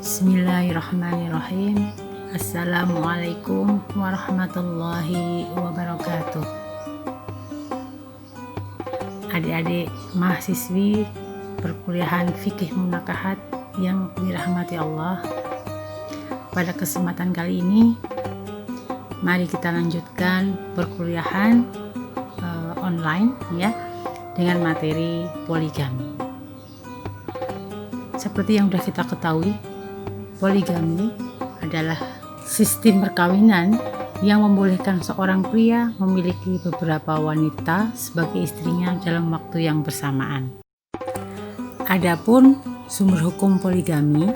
Bismillahirrahmanirrahim. Assalamualaikum warahmatullahi wabarakatuh. Adik-adik mahasiswi perkuliahan fikih munakahat yang dirahmati Allah, pada kesempatan kali ini mari kita lanjutkan perkuliahan online ya, dengan materi poligami. Seperti yang sudah kita ketahui, poligami adalah sistem perkawinan yang membolehkan seorang pria memiliki beberapa wanita sebagai istrinya dalam waktu yang bersamaan. Adapun sumber hukum poligami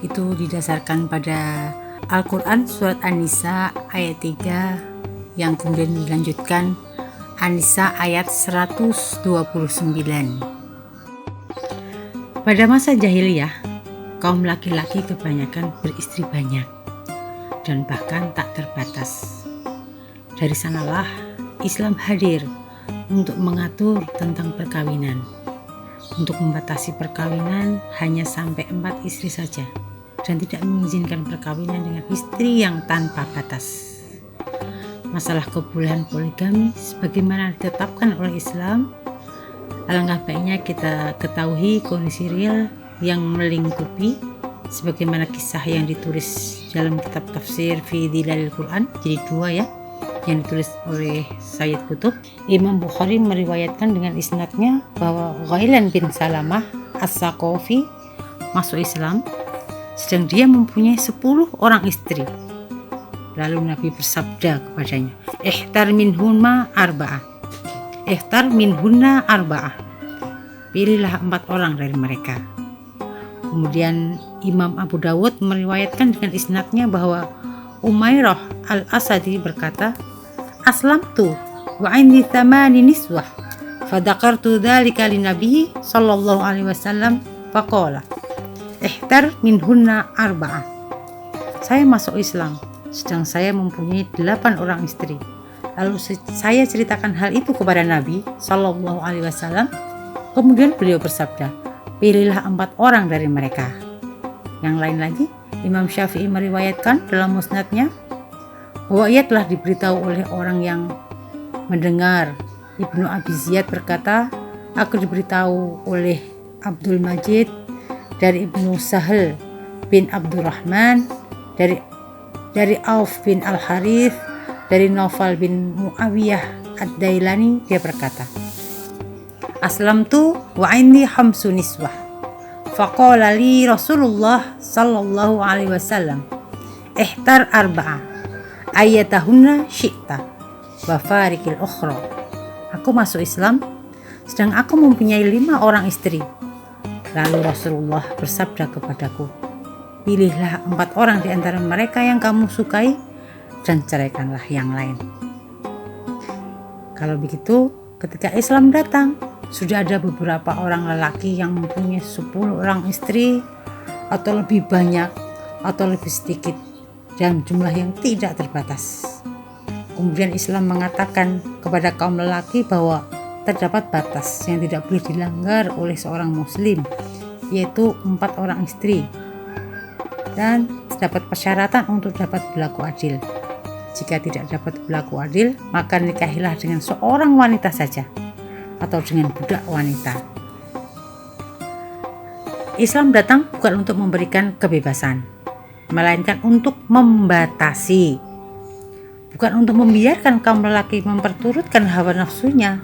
itu didasarkan pada Al-Quran surat An-Nisa ayat 3 yang kemudian dilanjutkan An-Nisa ayat 129. Pada masa jahiliyah, kaum laki-laki kebanyakan beristri banyak dan bahkan tak terbatas. Dari sanalah Islam hadir untuk mengatur tentang perkawinan, untuk membatasi perkawinan hanya sampai 4 istri saja dan tidak mengizinkan perkawinan dengan istri yang tanpa batas. Masalah kebolehan poligami sebagaimana ditetapkan oleh Islam, alangkah baiknya kita ketahui kondisi real yang melingkupi sebagaimana kisah yang ditulis dalam kitab tafsir fi Dhilalil Quran, jadi 2 ya, yang ditulis oleh Sayyid Qutb. Imam Bukhari meriwayatkan dengan isnadnya bahwa Ghailan bin Salamah As-Saqafi masuk Islam sedang dia mempunyai 10 orang istri. Lalu Nabi bersabda kepadanya, ihtar minhunna arba'ah, pilihlah 4 orang dari mereka. Kemudian Imam Abu Dawud meriwayatkan dengan isnadnya bahwa Umairah al-Asadi berkata, aslamtu wa indi thamani niswah fadakartu dhalika linnabi sallallahu alaihi wasallam faqala ihtar minhunna arba'ah. Saya masuk Islam sedang saya mempunyai 8 orang istri. Lalu saya ceritakan hal itu kepada Nabi sallallahu alaihi wasallam. Kemudian beliau bersabda, pilihlah 4 orang dari mereka. Yang lain lagi, Imam Syafi'i meriwayatkan dalam musnadnya bahwa ia telah diberitahu oleh orang yang mendengar. Ibnu Abi Ziyad berkata, aku diberitahu oleh Abdul Majid dari Ibnu Sahal bin Abdurrahman, dari Auf bin Al-Harith, dari Naufal bin Muawiyah Ad-Dailani, dia berkata, aslamtu wa indi hamsu niswah faqala li Rasulullah sallallahu alaihi wasallam ihtar arba'ah ayatahunna syi'ta wa farikil ukhra. Aku masuk Islam sedang aku mempunyai 5 orang istri. Lalu Rasulullah bersabda kepadaku, pilihlah 4 orang di antara mereka yang kamu sukai dan ceraikanlah yang lain. Kalau begitu, ketika Islam datang, sudah ada beberapa orang lelaki yang mempunyai 10 orang istri atau lebih banyak atau lebih sedikit dalam jumlah yang tidak terbatas. Kemudian Islam mengatakan kepada kaum lelaki bahwa terdapat batas yang tidak boleh dilanggar oleh seorang muslim, yaitu 4 orang istri, dan terdapat persyaratan untuk dapat berlaku adil. Jika tidak dapat berlaku adil, maka nikahilah dengan seorang wanita saja atau dengan budak wanita. Islam datang bukan untuk memberikan kebebasan, melainkan untuk membatasi, bukan untuk membiarkan kaum lelaki memperturutkan hawa nafsunya,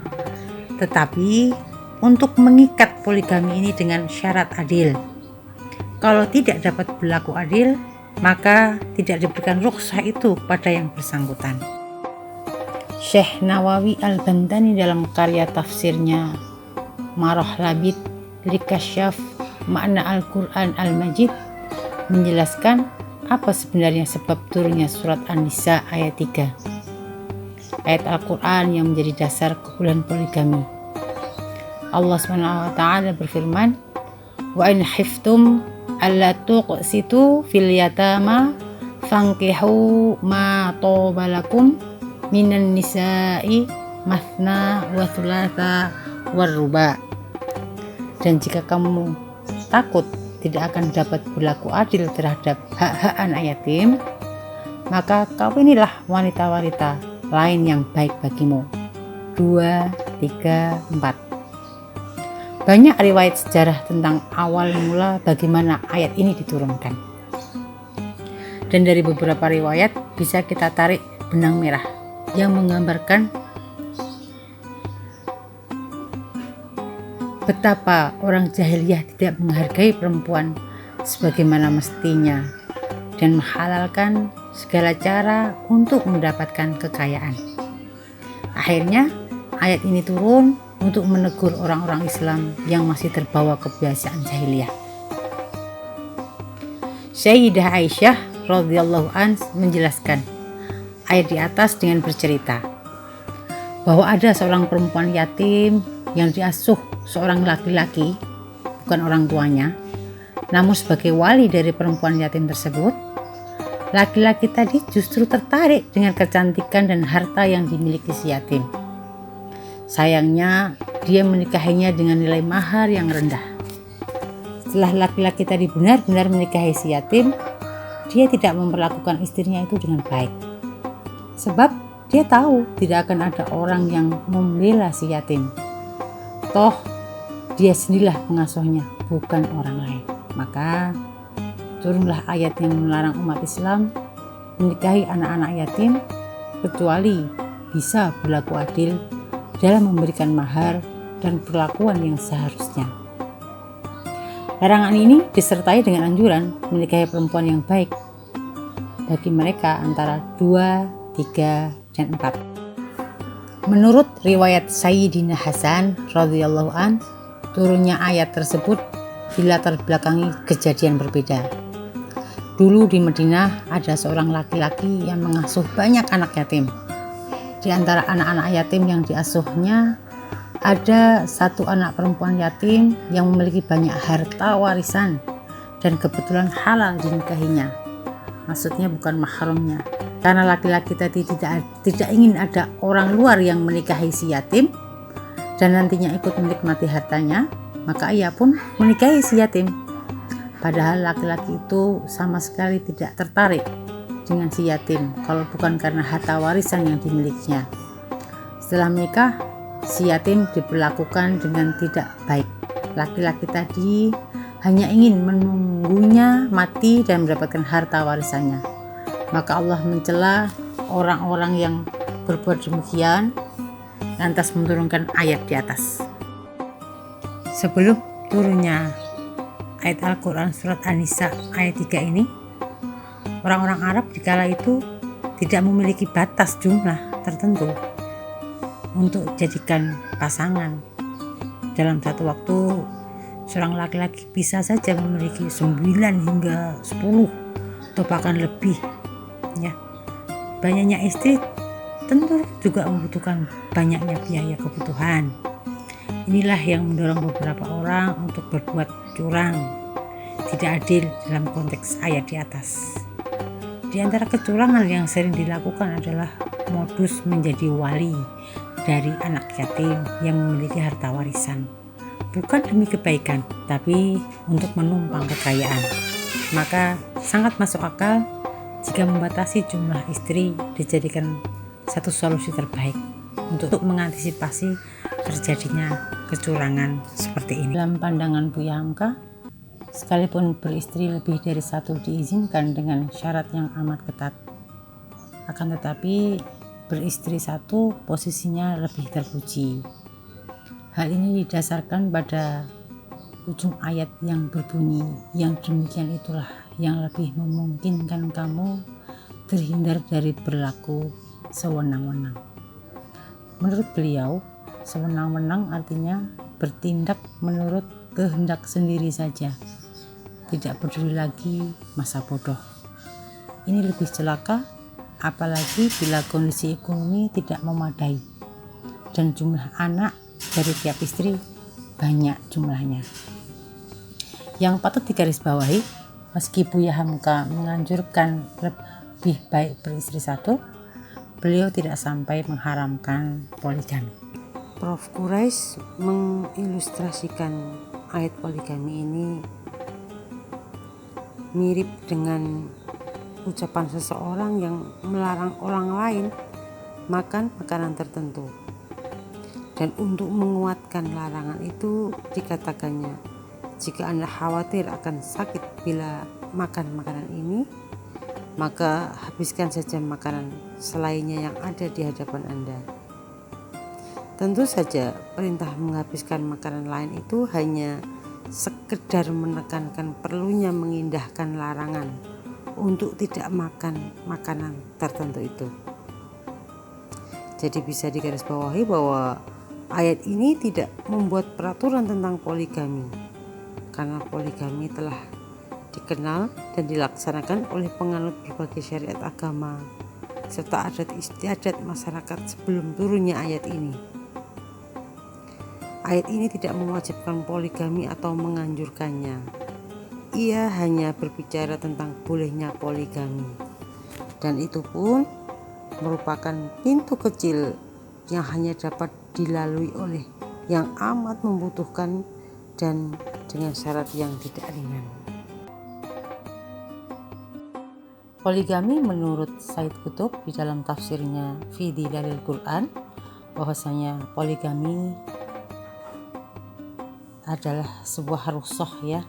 tetapi untuk mengikat poligami ini dengan syarat adil. Kalau tidak dapat berlaku adil, maka tidak diberikan rukhsah itu pada yang bersangkutan. Syekh Nawawi Al-Bandani dalam karya tafsirnya Marah Labid Likasyaf Makna Al-Quran Al-Majid menjelaskan apa sebenarnya sebab turunnya surat An-Nisa ayat 3, ayat Al-Quran yang menjadi dasar kebolehan poligami. Allah SWT berfirman, wa in khiftum alla tuqsitu fil yatama fankihu ma tobalakum minan nisa'i mathna wa thulatha war ruba. Dan jika kamu takut tidak akan dapat berlaku adil terhadap hak-hak anak yatim, maka kawinilah wanita-wanita lain yang baik bagimu. 2, 3, 4. Banyak riwayat sejarah tentang awal mula bagaimana ayat ini diturunkan. Dan dari beberapa riwayat bisa kita tarik benang merah yang menggambarkan betapa orang jahiliyah tidak menghargai perempuan sebagaimana mestinya dan menghalalkan segala cara untuk mendapatkan kekayaan. Akhirnya ayat ini turun untuk menegur orang-orang Islam yang masih terbawa kebiasaan jahiliyah. Sayyidah Aisyah radhiyallahu an menjelaskan ayat di atas dengan bercerita bahwa ada seorang perempuan yatim yang diasuh seorang laki-laki, bukan orang tuanya, namun sebagai wali dari perempuan yatim tersebut, laki-laki tadi justru tertarik dengan kecantikan dan harta yang dimiliki si yatim. Sayangnya dia menikahinya dengan nilai mahar yang rendah. Setelah laki-laki tadi benar-benar menikahi si yatim, dia tidak memperlakukan istrinya itu dengan baik. Sebab dia tahu tidak akan ada orang yang membela si yatim. Toh dia sendirilah pengasuhnya, bukan orang lain. Maka turunlah ayat yang melarang umat Islam menikahi anak-anak yatim kecuali bisa berlaku adil dalam memberikan mahar dan perlakuan yang seharusnya. Larangan ini disertai dengan anjuran menikahi perempuan yang baik bagi mereka antara 2, 3, dan 4. Menurut riwayat Sayyidina Hasan radhiyallahu an, turunnya ayat tersebut dilatar belakangi kejadian berbeda. Dulu di Madinah ada seorang laki-laki yang mengasuh banyak anak yatim. Di antara anak-anak yatim yang diasuhnya ada satu anak perempuan yatim yang memiliki banyak harta warisan dan kebetulan halal dinikahinya. Maksudnya bukan mahramnya. Karena laki-laki tadi tidak ingin ada orang luar yang menikahi si yatim dan nantinya ikut menikmati hartanya, maka ia pun menikahi si yatim. Padahal laki-laki itu sama sekali tidak tertarik dengan si yatim kalau bukan karena harta warisan yang dimilikinya. Setelah menikah, si yatim diperlakukan dengan tidak baik. Laki-laki tadi hanya ingin menunggunya mati dan mendapatkan harta warisannya. Maka Allah mencela orang-orang yang berbuat demikian, lantas menurunkan ayat di atas. Sebelum turunnya ayat Al-Quran surat An-Nisa ayat 3 ini, orang-orang Arab di kala itu tidak memiliki batas jumlah tertentu untuk jadikan pasangan. Dalam satu waktu seorang laki-laki bisa saja memiliki 9 hingga 10 atau bahkan lebih, ya. Banyaknya istri tentu juga membutuhkan banyaknya biaya kebutuhan. Inilah yang mendorong beberapa orang untuk berbuat curang, tidak adil dalam konteks ayat di atas. Di antara kecurangan yang sering dilakukan adalah modus menjadi wali dari anak yatim yang memiliki harta warisan, bukan demi kebaikan, tapi untuk menumpang kekayaan. Maka sangat masuk akal jika membatasi jumlah istri dijadikan satu solusi terbaik untuk mengantisipasi terjadinya kecurangan seperti ini. Dalam pandangan Buya Hamka, sekalipun beristri lebih dari satu diizinkan dengan syarat yang amat ketat, akan tetapi beristri satu posisinya lebih terpuji. Hal ini didasarkan pada ujung ayat yang berbunyi, yang demikian itulah yang lebih memungkinkan kamu terhindar dari berlaku sewenang-wenang. Menurut beliau, sewenang-wenang artinya bertindak menurut kehendak sendiri saja, tidak peduli lagi masa bodoh. Ini lebih celaka, apalagi bila kondisi ekonomi tidak memadai dan jumlah anak dari tiap istri banyak jumlahnya. Yang patut digarisbawahi, meski Buya Hamka menganjurkan lebih baik beristri satu, beliau tidak sampai mengharamkan poligami. Prof. Quraisy mengilustrasikan ayat poligami ini mirip dengan ucapan seseorang yang melarang orang lain makan makanan tertentu. Dan untuk menguatkan larangan itu dikatakannya, jika Anda khawatir akan sakit bila makan makanan ini, maka habiskan saja makanan selainnya yang ada di hadapan Anda. Tentu saja perintah menghabiskan makanan lain itu hanya sekedar menekankan perlunya mengindahkan larangan untuk tidak makan makanan tertentu itu. Jadi bisa digarisbawahi bahwa ayat ini tidak membuat peraturan tentang poligami, karena poligami telah dikenal dan dilaksanakan oleh penganut berbagai syariat agama serta adat istiadat masyarakat sebelum turunnya ayat ini. Ayat ini tidak mewajibkan poligami atau menganjurkannya. Ia hanya berbicara tentang bolehnya poligami, dan itu pun merupakan pintu kecil yang hanya dapat dilalui oleh yang amat membutuhkan dan dengan syarat yang tidak ringan. Poligami menurut Said Qutb di dalam tafsirnya Fi Dhilalil Quran, bahwasanya poligami adalah sebuah rukhsah ya.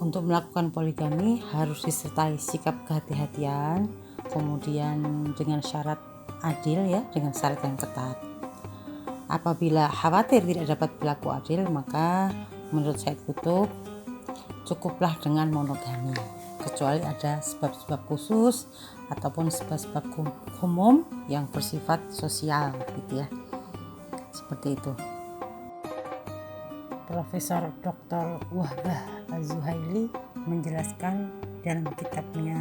Untuk melakukan poligami harus disertai sikap kehati-hatian, kemudian dengan syarat adil ya, dengan syarat yang ketat. Apabila khawatir tidak dapat berlaku adil, maka menurut Said Qutb cukuplah dengan monogami, kecuali ada sebab-sebab khusus ataupun sebab-sebab umum yang bersifat sosial gitu ya. Seperti itu. Profesor Dr. Wahbah Az-Zuhaili menjelaskan dalam kitabnya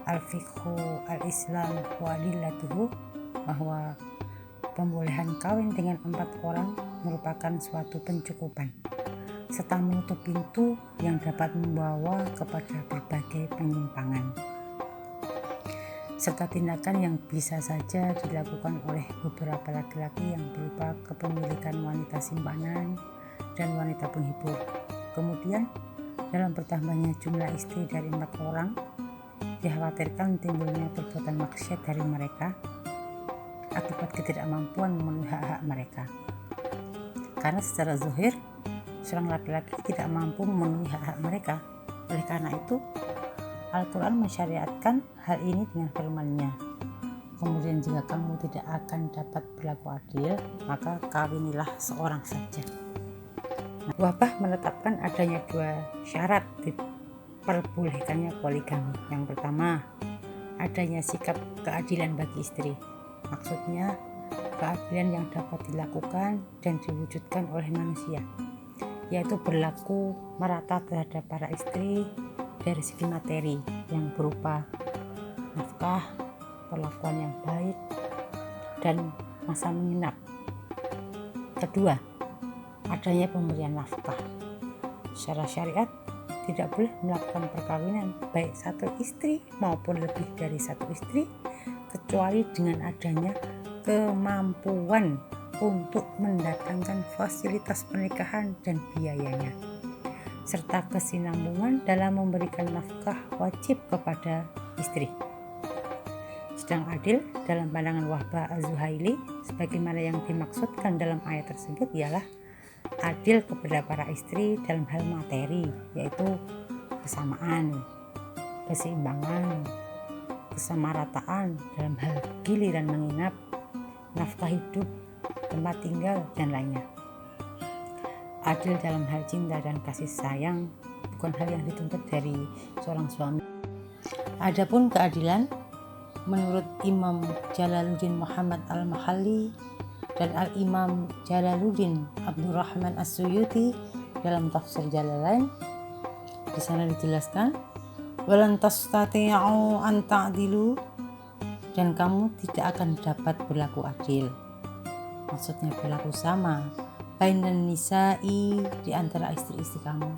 Al-Fiqhu Al-Islam wa Adillatuhu bahwa pembolehan kawin dengan 4 orang merupakan suatu pencukupan serta menutup pintu yang dapat membawa kepada berbagai penyimpangan serta tindakan yang bisa saja dilakukan oleh beberapa laki-laki yang berupa kepemilikan wanita simpanan dan wanita penghibur. Kemudian dalam bertambahnya jumlah istri dari 4 orang, dikhawatirkan timbulnya perbuatan maksiat dari mereka akibat ketidakmampuan memenuhi hak-hak mereka. Karena secara zahir seorang laki-laki tidak mampu memenuhi hak-hak mereka. Oleh karena itu, Al-Quran mensyariatkan hal ini dengan firman-Nya. Kemudian jika kamu tidak akan dapat berlaku adil, maka kawinilah seorang saja. Wahbah menetapkan adanya 2 syarat diperbolehkannya poligami. Yang pertama, adanya sikap keadilan bagi istri. Maksudnya, keadilan yang dapat dilakukan dan diwujudkan oleh manusia, yaitu berlaku merata terhadap para istri dari segi materi yang berupa nafkah, perlakuan yang baik, dan masa menginap. Kedua, adanya pemberian nafkah. Secara syariat tidak boleh melakukan perkawinan baik satu istri maupun lebih dari satu istri kecuali dengan adanya kemampuan untuk mendatangkan fasilitas pernikahan dan biayanya serta kesinambungan dalam memberikan nafkah wajib kepada istri. Sedang adil dalam pandangan Wahbah Az-Zuhaili sebagaimana yang dimaksudkan dalam ayat tersebut ialah adil kepada para istri dalam hal materi, yaitu kesamaan, keseimbangan, kesamarataan dalam hal giliran menginap, nafkah hidup, tempat tinggal, dan lainnya. Adil dalam hal cinta dan kasih sayang bukan hal yang dituntut dari seorang suami. Adapun keadilan menurut Imam Jalaluddin Muhammad Al-Mahalli dan Al-Imam Jalaluddin Abdurrahman As-Suyuti dalam tafsir Jalalain, di sana dijelaskan walan tastati'u an ta'dilu, dan kamu tidak akan dapat berlaku adil. Maksudnya berlaku sama bainan nisa'i, di antara istri-istri kamu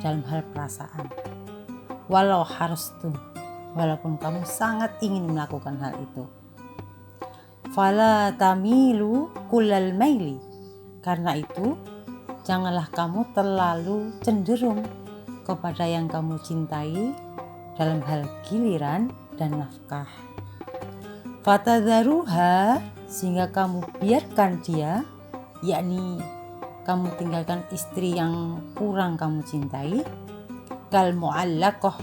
dalam hal perasaan. Walau harustum, walaupun kamu sangat ingin melakukan hal itu. Fala tamilu kullal maili, karena itu janganlah kamu terlalu cenderung kepada yang kamu cintai dalam hal giliran dan nafkah. Fatadharuha, sehingga kamu biarkan dia, yakni kamu tinggalkan istri yang kurang kamu cintai, kal mu'allaqah,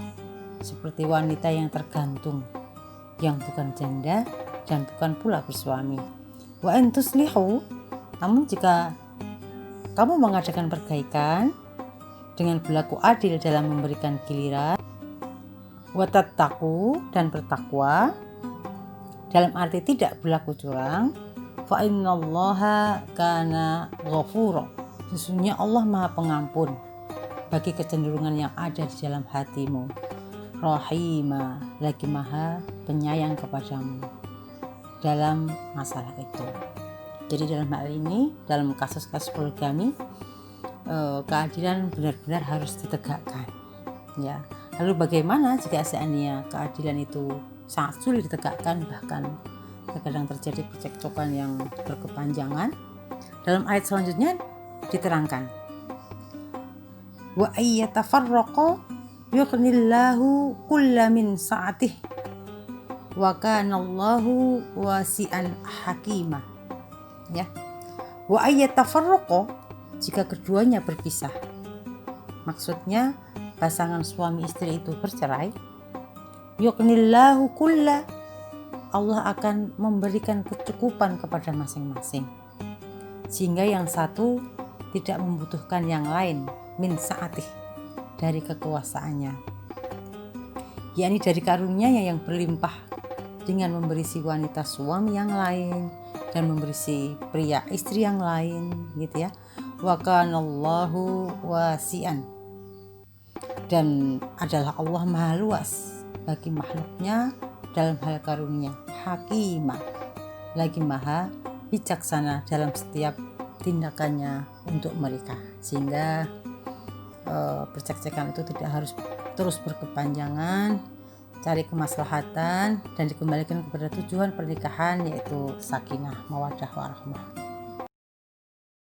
seperti wanita yang tergantung, yang bukan janda dan bukan pula bersuami. Wa in tuslihu, namun jika kamu mengadakan perbaikan dengan berlaku adil dalam memberikan giliran, wa tattaqu, dan bertakwa dalam arti tidak berlaku curang, fa innallaha kana ghafura, sesungguhnya Allah Maha Pengampun bagi kecenderungan yang ada di dalam hatimu, rahima, lagi Maha Penyayang kepadamu dalam masalah itu. Jadi dalam hal ini, dalam kasus-kasus poligami, keadilan benar-benar harus ditegakkan, ya. Lalu bagaimana jika seandainya keadilan itu sangat sulit ditegakkan, bahkan terkadang terjadi percekcokan yang berkepanjangan? Dalam ayat selanjutnya diterangkan, wa ayyatafarraqa yughnillahu kulla min sa'atih wa kanallahu wasi'an hakimah, ya. Wa ayyatafarraqa, jika keduanya berpisah, maksudnya pasangan suami istri itu bercerai, yughnillahu kulla, Allah akan memberikan kecukupan kepada masing-masing, sehingga yang satu tidak membutuhkan yang lain, min sa'atih, dari kekuasaannya, yakni dari karunia-Nya yang berlimpah, dengan memberi si wanita suami yang lain dan memberi si pria istri yang lain, gitu ya. Wa kanallahu wasi'an, dan adalah Allah Maha luas bagi makhluknya dalam hal karunia, hakimah, lagi Maha bijaksana dalam setiap tindakannya untuk mereka, sehingga percekcokan itu tidak harus terus berkepanjangan, cari kemaslahatan dan dikembalikan kepada tujuan pernikahan, yaitu sakinah, mawaddah warahmah.